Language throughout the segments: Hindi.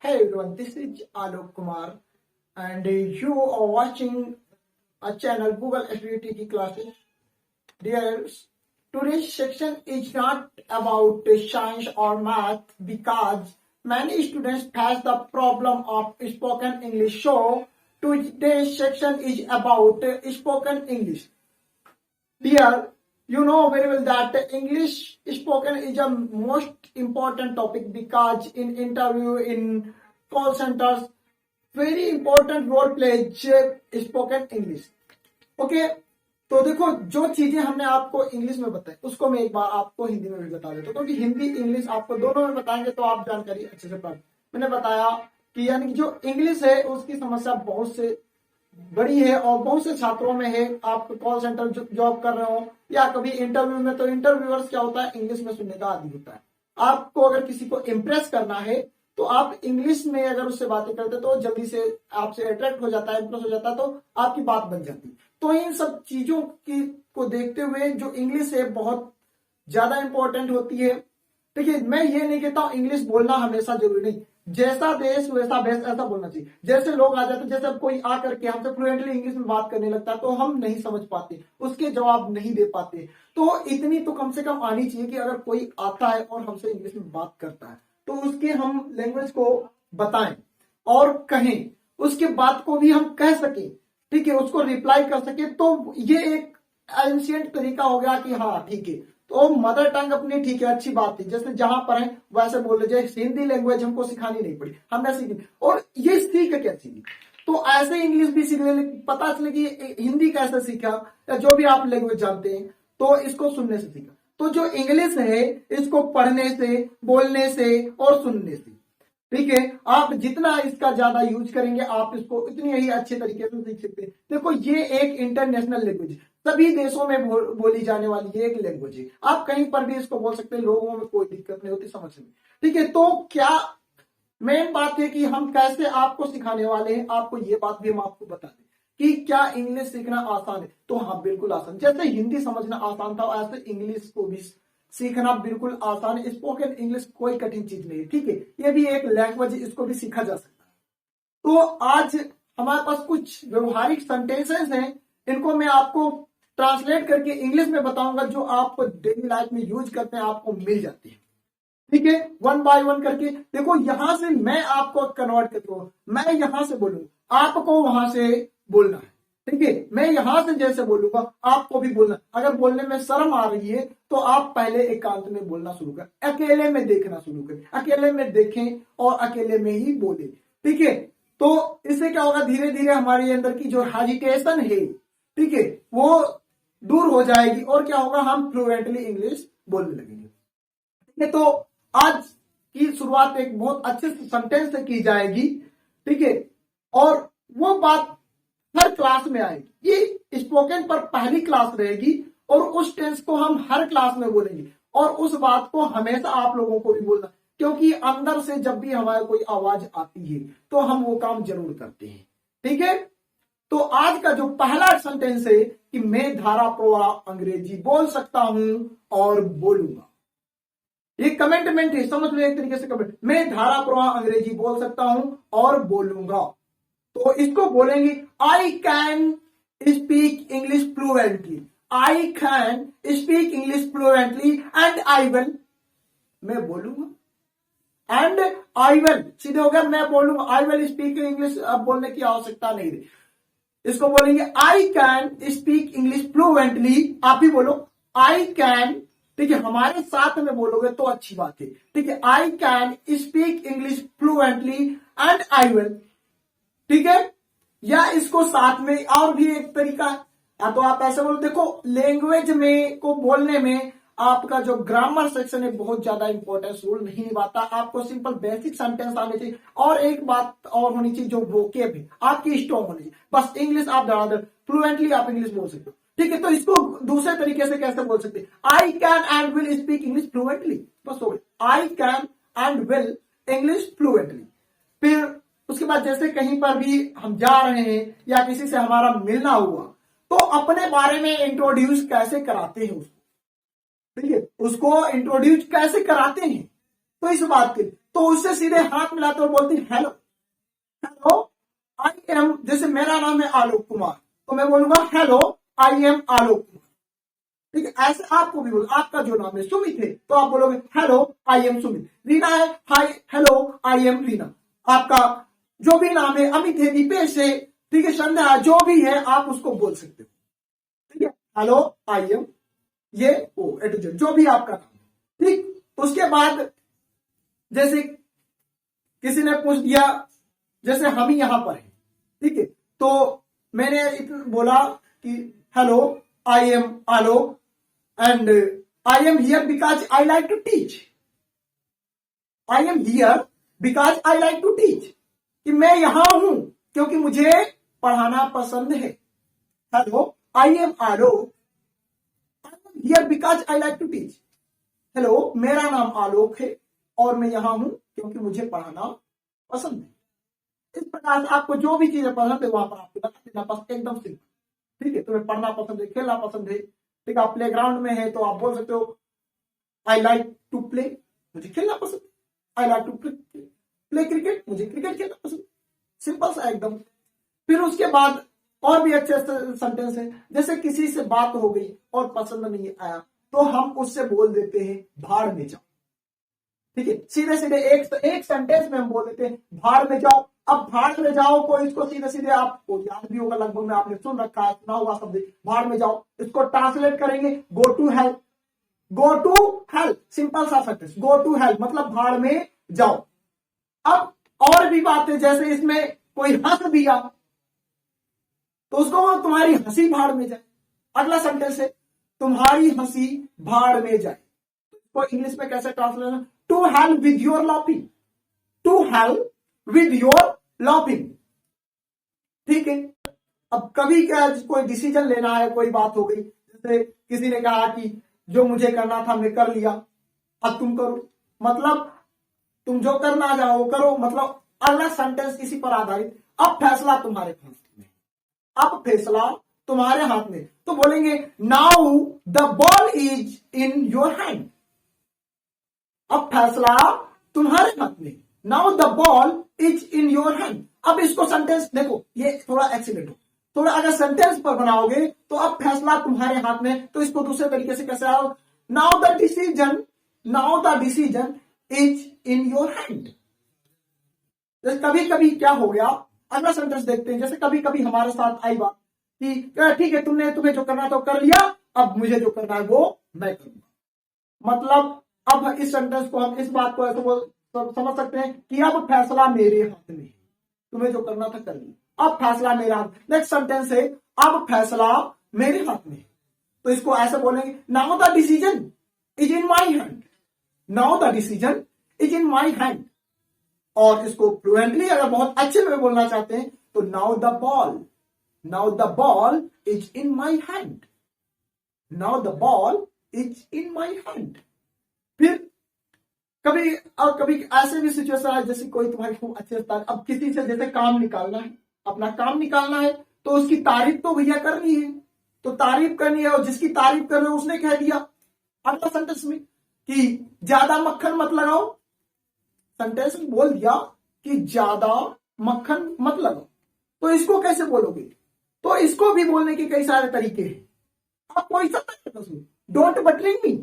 Hey everyone, this is Alok Kumar and you are watching a channel Google SBT classes. Dear, today's section is not about science or math because many students face the problem of spoken English. So today's section is about spoken English. Dear, you know very well that English spoken is a most important topic because in interview, in call centers, very important role plays spoken English. Okay तो देखो जो चीजें हमने आपको इंग्लिश में बताई उसको मैं एक बार आपको हिंदी में भी बता देता हूँ क्योंकि हिंदी इंग्लिश आपको दोनों में बताएंगे तो आप जानकारी अच्छे से प्राप्त। मैंने बताया कि यानी कि जो इंग्लिश है उसकी समस्या बहुत से बड़ी है और बहुत से छात्रों में है। आप कॉल सेंटर जॉब कर रहे हो या कभी इंटरव्यू में, तो इंटरव्यूअर्स क्या होता है, इंग्लिश में सुनने का आदी होता है। आपको अगर किसी को इम्प्रेस करना है तो आप इंग्लिश में अगर उससे बातें करते तो जल्दी से आपसे अट्रैक्ट हो जाता है, इम्प्रेस हो जाता है, तो आपकी बात बन जाती है। तो इन सब चीजों की को देखते हुए जो इंग्लिश है बहुत ज्यादा इंपॉर्टेंट होती है। देखिए मैं ये नहीं कहता हूं इंग्लिश बोलना हमेशा जरूरी नहीं, जैसा देश वैसा भेष ऐसा बोलना चाहिए। जैसे लोग आ जाते, जैसे कोई आकर के हमसे फ्लुएंटली इंग्लिश में बात करने लगता है तो हम नहीं समझ पाते, उसके जवाब नहीं दे पाते। तो इतनी तो कम से कम आनी चाहिए कि अगर कोई आता है और हमसे इंग्लिश में बात करता है तो उसके हम लैंग्वेज को बताएं और कहें, उसके बात को भी हम कह सके, ठीक है, उसको रिप्लाई कर सके। तो ये एक एंशिएंट तरीका हो गया कि हाँ ठीक है, तो मदर टंग अपनी ठीक है, अच्छी बात है, जैसे जहां पर है वैसे बोल रहे। जैसे हिंदी लैंग्वेज हमको सिखानी नहीं पड़ी, हमने सीखी, और ये सीख क्या सीखी, तो ऐसे इंग्लिश भी सीख ले। पता चले कि हिंदी कैसे सीखा या जो भी आप लैंग्वेज जानते हैं तो इसको सुनने से सीखा। तो जो इंग्लिश है इसको पढ़ने से, बोलने से और सुनने से, ठीक है। आप जितना इसका ज्यादा यूज करेंगे आप इसको इतनी ही अच्छे तरीके से सीख सकते हैं। देखो ये एक इंटरनेशनल लैंग्वेज है, सभी देशों में बोली जाने वाली ये एक लैंग्वेज है। आप कहीं पर भी इसको बोल सकते हैं, लोगों में कोई दिक्कत नहीं होती समझने में, ठीक है। तो क्या मेन बात है कि हम कैसे आपको सिखाने वाले हैं, आपको ये बात भी हम आपको बता दें कि क्या इंग्लिश सीखना आसान है। तो हाँ बिल्कुल आसान, जैसे हिंदी समझना आसान था ऐसे इंग्लिश को भी सीखना बिल्कुल आसान है। स्पोकन इंग्लिश कोई कठिन चीज नहीं है, ठीक है, ये भी एक लैंग्वेज है, इसको भी सीखा जा सकता है। तो आज हमारे पास कुछ व्यवहारिक सेंटेंसेस हैं, इनको मैं आपको ट्रांसलेट करके इंग्लिश में बताऊंगा जो आप डेली लाइफ में यूज करते हैं, आपको मिल जाती है, ठीक है। वन बाय वन करके देखो, यहां से मैं आपको कन्वर्ट करता हूं, मैं यहां से बोलूंगा, आपको वहां से बोलना है, ठीक है। मैं यहां से जैसे बोलूंगा आपको भी बोलना। अगर बोलने में शर्म आ रही है तो आप पहले एकांत में बोलना शुरू करें, अकेले में देखना शुरू करें, अकेले में देखें और अकेले में ही बोले, ठीक है। तो इससे क्या होगा, धीरे धीरे हमारे अंदर की जो हेजिटेशन है, ठीक है, वो दूर हो जाएगी और क्या होगा, हम फ्लुएंटली इंग्लिश बोलने लगेंगे, ठीक है। तो आज की शुरुआत एक बहुत अच्छे सेंटेंस से की जाएगी, ठीक है, और वो बात हर क्लास में आएगी। ये स्पोकन पर पहली क्लास रहेगी और उस टेंस को हम हर क्लास में बोलेंगे और उस बात को हमेशा आप लोगों को भी बोलना, क्योंकि अंदर से जब भी हमारे कोई आवाज आती है तो हम वो काम जरूर करते हैं, ठीक है। तो आज का जो पहला सेंटेंस है कि मैं धारा प्रवाह अंग्रेजी बोल सकता हूं और बोलूंगा, ये कमेंटमेंट है, समझ लो एक तरीके से कमेंट। मैं धारा प्रवाह अंग्रेजी बोल सकता हूं और बोलूंगा, तो इसको बोलेंगे I can speak English fluently, I can speak English fluently and I will, मैं बोलूंगा एंड आई विल, सीधे हो गया, मैं बोलूंगा, आई विल स्पीक इंग्लिश, अब बोलने की आवश्यकता नहीं रही। इसको बोलेंगे I can speak English fluently, आप ही बोलो आई कैन, ठीक है, हमारे साथ में बोलोगे तो अच्छी बात है, ठीक है। I can speak English fluently and I will, ठीक है। या इसको साथ में और भी एक तरीका है, तो आप ऐसे बोलो। देखो लैंग्वेज में को बोलने में आपका जो ग्रामर सेक्शन है बहुत ज्यादा इंपॉर्टेंस रोल नहीं निभाता, आपको सिंपल बेसिक सेंटेंस आने चाहिए और एक बात और होनी चाहिए, जो वोकेब है आपकी स्ट्रॉन्ग होनी चाहिए। बस इंग्लिश आप ज्यादा फ्लुएंटली आप इंग्लिश बोल सकते हो, ठीक है। तो इसको दूसरे तरीके से कैसे बोल सकते हैं, I can and will speak English fluently, बस हो गया, I can and will English fluently. फिर उसके बाद जैसे कहीं पर भी हम जा रहे हैं या किसी से हमारा मिलना हुआ तो अपने बारे में इंट्रोड्यूस कैसे कराते हैं उसको, ठीक है, उसको इंट्रोड्यूस कैसे कराते हैं, तो इस बात के तो उससे सीधे हाथ मिलाते और बोलती हेलो। हेलो आई एम, जैसे मेरा नाम है आलोक कुमार, तो मैं बोलूंगा hello I am Alok Kumar. ठीक है, ऐसे आपको भी बोलो, आपका जो नाम है सुमित है तो आप बोलोगे hello I am Sumit. Reena है, hi hello I am Reena. आपका जो भी नाम है, अमित है, दीपेश है, ठीक है, संध्या है, जो भी है आप उसको बोल सकते हो। ठीक है, हेलो आई एम ये ओ ए टू जेड जो भी आपका नाम है। ठीक, उसके बाद जैसे किसी ने पूछ दिया, जैसे हम ही यहां पर है, ठीक है, तो मैंने बोला कि hello I am Alok and I am here because I like to teach. I am here because I like to teach. कि मैं यहां हूं क्योंकि मुझे पढ़ाना पसंद है। Hello I am Alok, I am here because I like to teach. Hello मेरा नाम आलोक है और मैं यहां हूं क्योंकि मुझे पढ़ाना पसंद है। इस प्रकार से आपको जो भी चीजें पसंद है वहां पर आपको बता देना, बस एकदम सिंपल। ठीक है, तुम्हें पढ़ना पसंद है, खेलना पसंद है, ठीक है, आप प्ले ग्राउंड में है तो आप बोल सकते हो आई लाइक टू प्ले, मुझे खेलना पसंद। I like to play cricket, मुझे क्रिकेट खेलना पसंद। सिंपल सा एकदम। फिर उसके बाद और भी अच्छे सेंटेंस है, जैसे किसी से बात हो गई और पसंद नहीं आया तो हम उससे बोल देते हैं भाड़ में जाओ। ठीक है, सीधे सीधे एक सेंटेंस में हम बोल देते हैं भाड़ में जाओ। अब भाड़ में जाओ को इसको सीधे सीधे आपको याद भी होगा, लगभग में आपने सुन रखा है, सुना होगा शब्द भाड़ में जाओ। इसको ट्रांसलेट करेंगे go to help. Go to help, simple सा सेंटेंस, गो टू हेल्प मतलब भाड़ में जाओ। अब और भी बातें, जैसे इसमें कोई हंस दिया तो उसको तुम्हारी हंसी भाड़ में जाए। अगला सेंटेंस है तुम्हारी हंसी भाड़ में जाए, तो इंग्लिश में कैसे translation, to help with your laughing. To help with your laughing. ठीक है, अब कभी क्या कोई डिसीजन लेना है, कोई बात हो गई, जैसे किसी ने कहा कि जो मुझे करना था मैं कर लिया, अब तुम करो, मतलब तुम जो करना चाहो करो, मतलब अगला सेंटेंस इसी पर आधारित। अब फैसला तुम्हारे हाथ में, अब फैसला तुम्हारे हाथ में, तो बोलेंगे now the ball is in your hand. अब फैसला तुम्हारे हाथ में, now the ball is in your hand. अब इसको सेंटेंस देखो, ये थोड़ा एक्सीडेंट हो, थोड़ा अगर सेंटेंस पर बनाओगे तो अब फैसला तुम्हारे हाथ में, तो इसको दूसरे तरीके से कैसे आओ, now the decision is in your hand. जैसे कभी कभी क्या हो गया, अगला सेंटेंस देखते हैं, जैसे कभी कभी हमारे साथ आई बात कि ठीक है तुम्हें जो करना था कर लिया, अब मुझे जो करना है वो मैं करूंगा। मतलब अब इस सेंटेंस को हम इस बात को ऐसे समझ सकते हैं कि अब फैसला मेरे हाथ में है, तुम्हें जो करना था कर लिया, अब फैसला मेरा हाथ। नेक्स्ट सेंटेंस है अब फैसला मेरे हाथ में, तो इसको ऐसे बोलेंगे now the decision is in my hand. Now the decision is in my hand. और इसको फ्लुएंटली अगर बहुत अच्छे में बोलना चाहते हैं तो now the ball is in my hand. Now the ball is in my hand. फिर कभी ऐसे भी सिचुएशन है, जैसे कोई तुम्हारी खूब अच्छे से, अब किसी से जैसे काम निकालना है, अपना काम निकालना है, तो उसकी तारीफ तो भैया करनी है, तो तारीफ करनी है, और जिसकी तारीफ कर रहे हो उसने कह दिया अगला सेंटेंस में कि ज्यादा मक्खन मत लगाओ। सेंटेंस में बोल दिया कि ज्यादा मक्खन मत लगाओ, तो इसको कैसे बोलोगे, तो इसको भी बोलने के कई सारे तरीके हैं। आप कोई सा don't buttering me,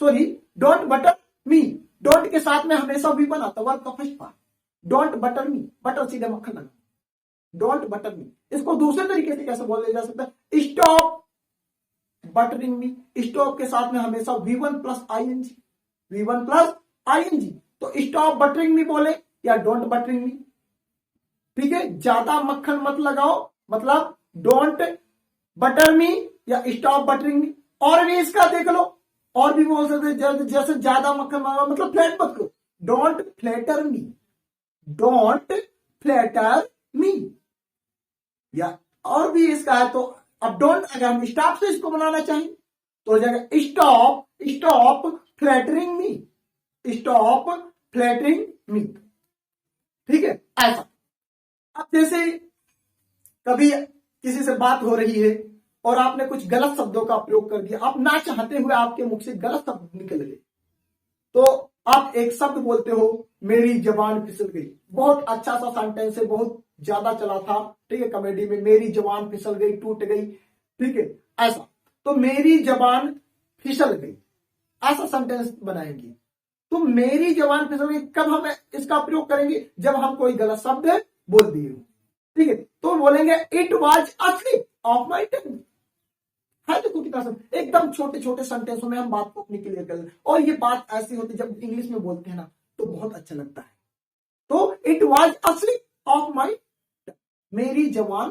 sorry don't butter me, don't के साथ में हमेशा भी बनाता वर्ब का first part, don't butter me, butter सीधे मक्खन लगा, डोंट बटर मी। इसको दूसरे तरीके से कैसे बोला जा सकता है, स्टॉप बटरिंग मी, स्टॉप के साथ में हमेशा V1 plus ING, V1 plus ING, तो स्टॉप बटरिंग मी बोले या डोंट बटरिंग मी। ठीक है, ज्यादा मक्खन मत लगाओ मतलब डोंट बटर मी या स्टॉप बटरिंग मी। और भी इसका देख लो, और भी बोल सकते जैसे ज्यादा मक्खन लगाओ मतलब फ्लैट मत करो, don't flatter me, don't flatter me. या और भी इसका है, तो अब डोंट अगर हम स्टॉप से इसको बनाना चाहें तो हो जाएगा स्टॉप फ्लैटरिंग मी, स्टॉप फ्लैटरिंग मी। ठीक है, ऐसा। अब जैसे कभी किसी से बात हो रही है और आपने कुछ गलत शब्दों का प्रयोग कर दिया, आप ना चाहते हुए आपके मुख से गलत शब्द निकल गए, तो आप एक शब्द बोलते हो मेरी जबान फिसल गई, बहुत अच्छा सा सेंटेंस है, बहुत ज्यादा चला था, ठीक है, कॉमेडी में। मेरी जबान फिसल गई, टूट गई, ठीक है, ऐसा। तो मेरी जबान फिसल गई, ऐसा सेंटेंस बनाएंगे। तो मेरी जबान फिसल गई, कब हम इसका प्रयोग करेंगे? जब हम कोई गलत शब्द बोल दिए हो, ठीक है। तो बोलेंगे it was a slip of my tongue. है देखो कितना सब एकदम छोटे छोटे सेंटेंसों में हम बात को अपनी क्लियर कर। और ये बात ऐसी होती है जब इंग्लिश में बोलते हैं ना तो बहुत अच्छा लगता है। तो it was a slip of माई, मेरी जबान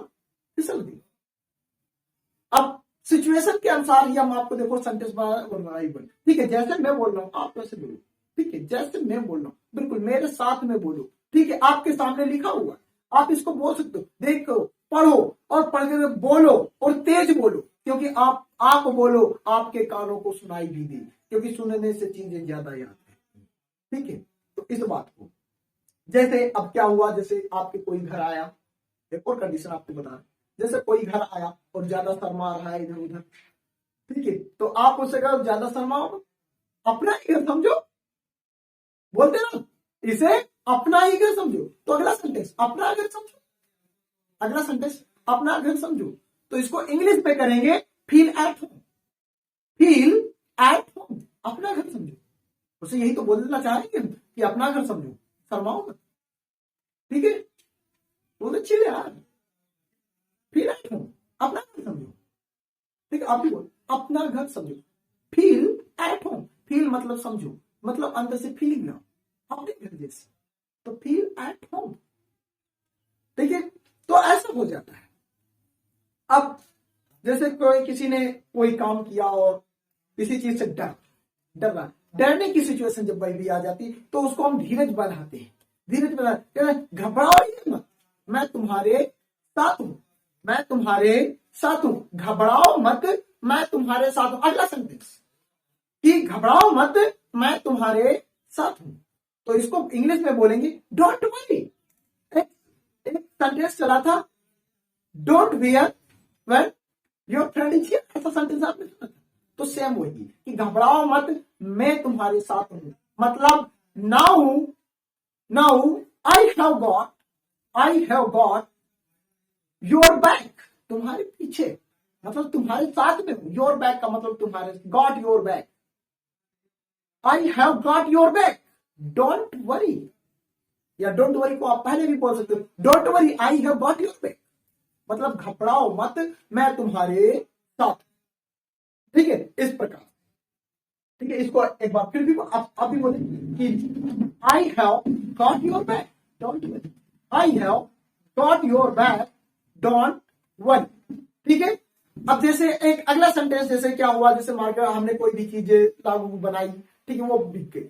फिसल गई। अब सिचुएशन के अनुसार ही हम आपको देखो सेंटेंस बनवाना ही बन, ठीक है। जैसे मैं बोल रहा हूं आप वैसे बोलो, ठीक है। जैसे मैं बोल रहा हूं बिल्कुल मेरे साथ में बोलो, ठीक है। आपके सामने लिखा हुआ, आप इसको बोल सकते हो, देखो, पढ़ो, और पढ़ के बोलो, और तेज बोलो, क्योंकि आप बोलो आपके कानों को सुनाई भी दे, क्योंकि सुनने से चीजें ज्यादा याद है, ठीक है। तो इस बात को, जैसे अब क्या हुआ, जैसे आपके कोई घर आया, एक और कंडीशन आपको बता रहे, जैसे कोई घर आया और ज्यादा शर्मा रहा है इधर उधर, ठीक है। तो आप उससे कहो ज्यादा शर्माओ, अपना ही घर समझो, बोलते ना, इसे अपना ही घर समझो। तो अगला सेंटेंस अपना घर समझो, अगला सेंटेंस अपना घर समझो। तो इसको इंग्लिश में करेंगे feel at home, feel at home, अपना घर समझो। उसे यही तो बोलना चाहेंगे कि अपना घर समझो, शर्माओ मत, ठीक है। बोलते चिल यार, फील एट होम, अपना घर समझो, ठीक है। आप भी बोल अपना घर समझो, फील एट होम। फील मतलब समझो, मतलब अंदर से फीलिंग ना, अपने घर जैसे। तो फील एट होम, ठीक है। तो ऐसा हो जाता है। अब जैसे कोई किसी ने कोई काम किया और किसी चीज से डर रहा, डरने की सिचुएशन जब भी आ जाती तो उसको हम धीरज बढ़ाते हैं, धीरज बढ़ा, घबराओ मत, मैं तुम्हारे साथ हूं, मैं तुम्हारे साथ हूं, घबराओ मत, मैं तुम्हारे साथ हूं। अगला सेंटेंस कि घबराओ मत, मैं तुम्हारे साथ हूं। तो इसको इंग्लिश में बोलेंगे डोंट वरी। एक सेंटेंस चला था, don't wear when your friend is here, ऐसा सेंटेंस आपने सुना था। तो सेम वही कि घबराओ मत, मैं तुम्हारे साथ हूं, मतलब now now I have got your back, तुम्हारे पीछे, मतलब तुम्हारे साथ में हूं। योर बैक का मतलब तुम्हारे, got your back, I have got your back, don't worry, या डोंट वरी को आप पहले भी बोल सकते हो, don't worry I have got your back, मतलब घबराओ मत, मैं तुम्हारे साथ, ठीक है। इस प्रकार, ठीक है। इसको एक बार फिर भी आप भी बोले कि I have got your back, don't worry, I have got your back, don't worry, ठीक है। अब जैसे एक अगला सेंटेंस, जैसे क्या हुआ, जैसे मार्केट हमने कोई भी चीज लागू बनाई, ठीक है, वो बिक गई,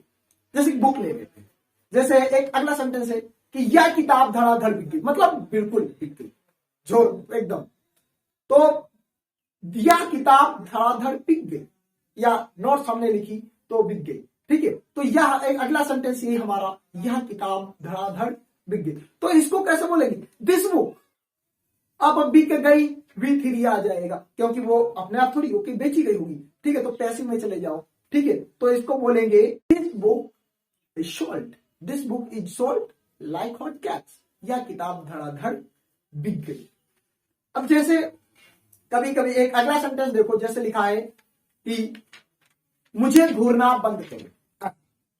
जैसे बुक ले लेते हैं। जैसे एक अगला सेंटेंस है कि यह किताब धड़ाधड़ बिक गई, मतलब बिल्कुल बिक गई, जोर एकदम। तो यह किताब धड़ाधड़ बिक गई, या नोट्स हमने लिखी तो बिक गई, ठीक है। तो यह एक अगला सेंटेंस ये हमारा, यह किताब धड़ाधड़ बिक गई। तो इसको कैसे बोलेंगे, दिस बुक, अब बिक गई, वी थ्री आ जाएगा, क्योंकि वो अपने आप थोड़ी होगी, बेची गई होगी, ठीक है। तो पैसिव में चले जाओ, ठीक है। तो इसको बोलेंगे this book is sold, this book is sold like hot cats, यह किताब धड़ाधड़ बिक गई। अब जैसे कभी कभी एक अगला सेंटेंस देखो, जैसे लिखा है कि मुझे घूरना बंद करो।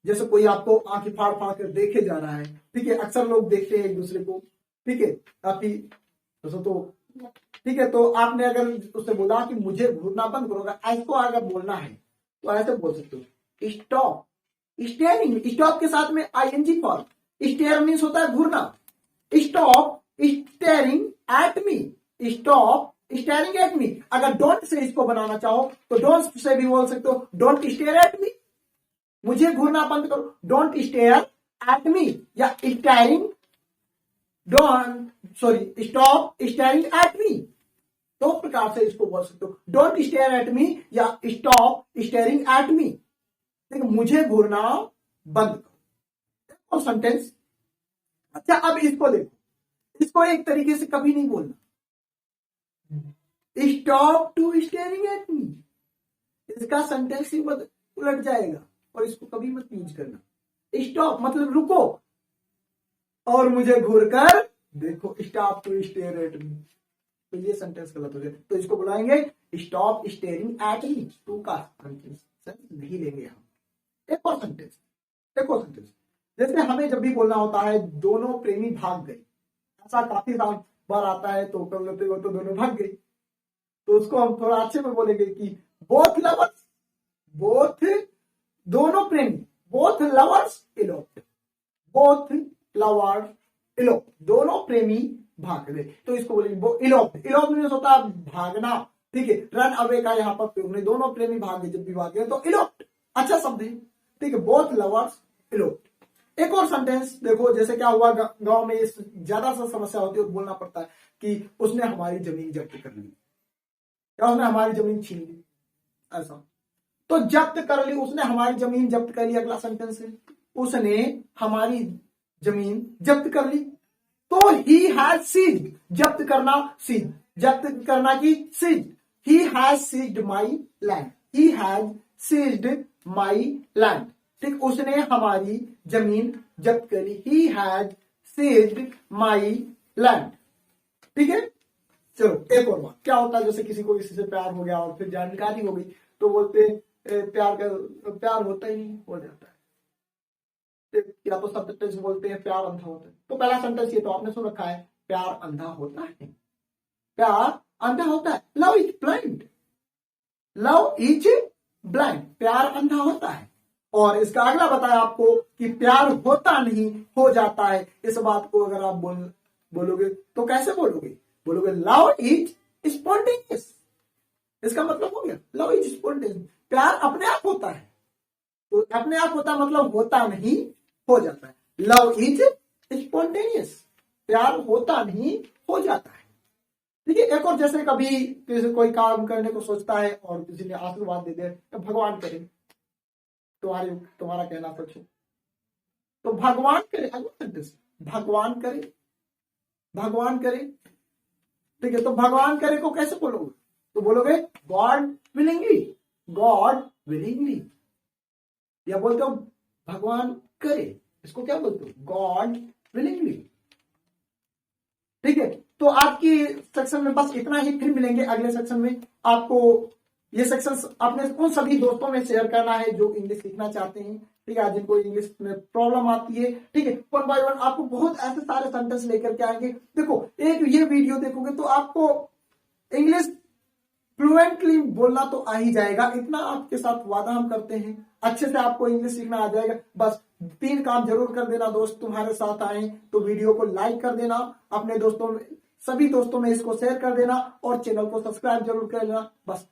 जैसे कोई आपको आंखें फाड़ फाड़ कर देखे जा रहा है, ठीक है, अक्सर लोग देखते हैं एक दूसरे को, ठीक है, काफी तो ठीक है। तो आपने अगर उससे बोला कि मुझे घूरना बंद करो, इसको अगर बोलना है तो ऐसे बोल सकते हो, स्टॉप स्टेयरिंग, स्टॉप के साथ में आईएनजी फॉर्म, स्टेयर मीन्स होता है घूरना, stop staring at me, stop staring at me. अगर डोंट से इसको बनाना चाहो तो डोंट से भी बोल सकते हो, डोंट स्टेयर एट मी, मुझे घूरना बंद करो, डोंट स्टेयर एट मी, या steering, don't sorry stop staring at मी। दो प्रकार से इसको बोल सकते हो, डोंट स्टेयर एट मी या स्टॉप स्टेयरिंग एट मी, ठीक है, मुझे घूरना बंद करो। और सेंटेंस, अच्छा अब इसको देखो, इसको एक तरीके से कभी नहीं बोलना, stop to staring at me, इसका सेंटेंस ही उलट जाएगा, और इसको कभी मत यूज करना, स्टॉप मतलब रुको और मुझे घूर कर देखो, stop to stare at me, तो ये सेंटेंस गलत हो जाए, तो इसको बुलाएंगे stop staring at me. To का सेंस नहीं लेंगे हम। एक और सेंटेंस जैसे हमें जब भी बोलना होता है दोनों प्रेमी भाग गए, ऐसा काफी बार आता है, तो कर लेते हो तो दोनों भाग गए, तो उसको हम थोड़ा अच्छे में बोलेंगे कि बोथ लवर्स, बोथ दोनों प्रेमी, बोथ लवर्स इलोप्ड, बोथ लवर्स इलोप्ड, दोनों प्रेमी भाग गए, तो इसको बोलेंगे इलोप्ड। इलोप्ड मीन्स होता है भागना, ठीक है, रन अवे का यहाँ पर प्रयोग नहीं, दोनों प्रेमी भाग गए, जब भी भाग गए तो इलोप्ड अच्छा शब्द है, ठीक है, बोथ लवर्स इलोप्ड। एक और सेंटेंस देखो, जैसे क्या हुआ गांव में ज्यादा सा समस्या होती है, बोलना पड़ता है कि उसने हमारी जमीन जब्त कर ली, या उसने हमारी जमीन छीन ली, ऐसा। तो जब्त कर ली, उसने हमारी जमीन जब्त कर ली, अगला सेंटेंस है उसने हमारी जमीन जब्त कर ली, तो ही हैज सीज्ड, जब्त करना सीज, जब्त करना की seize, he has seized my land, he has seized my land, ठीक, उसने हमारी जमीन जब्त कर ली, he has seized my land, ठीक है। चलो एक और बात, क्या होता है जैसे किसी को किसी से प्यार हो गया और फिर जानकारी हो गई, तो बोलते प्यार होता ही नहीं, हो जाता है, या तो सेंटेंस बोलते हैं प्यार अंधा होता है। तो पहला सेंटेंस ये तो आपने सुन रखा है, प्यार अंधा होता है, प्यार अंधा होता है, love is blind, love is blind, प्यार अंधा होता है। और इसका अगला बताया आपको कि प्यार होता नहीं, हो जाता है। इस बात को अगर आप बोलोगे तो कैसे बोलोगे लव इज स्पॉन्टेनियस, इसका मतलब हो गया लव इज स्पॉन्टेनियस, प्यार अपने आप होता है, तो अपने आप होता मतलब होता नहीं, हो जाता है, लव इज स्पॉन्टेनियस, प्यार होता नहीं, हो जाता है, ठीक है। एक और जैसे कभी कोई काम करने को सोचता है और किसी ने आशीर्वाद दे दे, तो भगवान करे, तुम्हारा कहना सच हो, तो भगवान करे, भगवान करे, भगवान करे, ठीक है। तो भगवान करे को कैसे बोलोगे, तो बोलोगे गॉड विलिंगली, गॉड विलिंगली, या बोलते हो भगवान करे, इसको क्या बोलते हो गॉड विलिंगली, ठीक है। तो आपकी सेक्शन में बस इतना ही, फिर मिलेंगे अगले सेक्शन में। आपको ये सेक्शन अपने उन सभी दोस्तों में शेयर करना है जो इंग्लिश सीखना चाहते हैं, ठीक है, जिनको इंग्लिश में प्रॉब्लम आती है, ठीक है। वन बाय वन आपको बहुत ऐसे सारे सेंटेंस लेकर के आएंगे। देखो एक ये वीडियो देखोगे तो आपको इंग्लिश फ्लुएंटली बोलना तो आ ही जाएगा, इतना आपके साथ वादा हम करते हैं, अच्छे से आपको इंग्लिश सीखना आ जाएगा। बस 3 काम जरूर कर देना, दोस्त तुम्हारे साथ आए तो वीडियो को लाइक कर देना, अपने दोस्तों में, सभी दोस्तों में इसको शेयर कर देना, और चैनल को सब्सक्राइब जरूर कर लेना। बस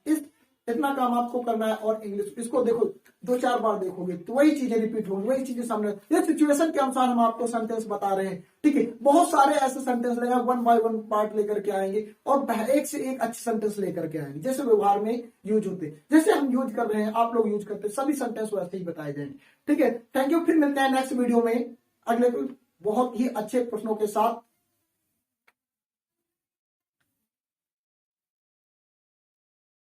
इतना काम आपको करना है। और इंग्लिश इसको देखो 2-4 बार देखोगे तो वही चीजें रिपीट होंगी, वही चीजें सामने, ये सिचुएशन के अनुसार हम आपको सेंटेंस बता रहे हैं, ठीक है। बहुत सारे ऐसे सेंटेंस लेगा, 1 बाय 1 पार्ट लेकर के आएंगे, और एक से एक अच्छे सेंटेंस लेकर के आएंगे, जैसे व्यवहार में यूज होते, जैसे हम यूज कर रहे हैं, आप लोग यूज करते, सभी सेंटेंस वैसे ही बताए जाएंगे, ठीक है। थैंक यू, फिर मिलते हैं नेक्स्ट वीडियो में अगले बहुत ही अच्छे प्रश्नों के साथ।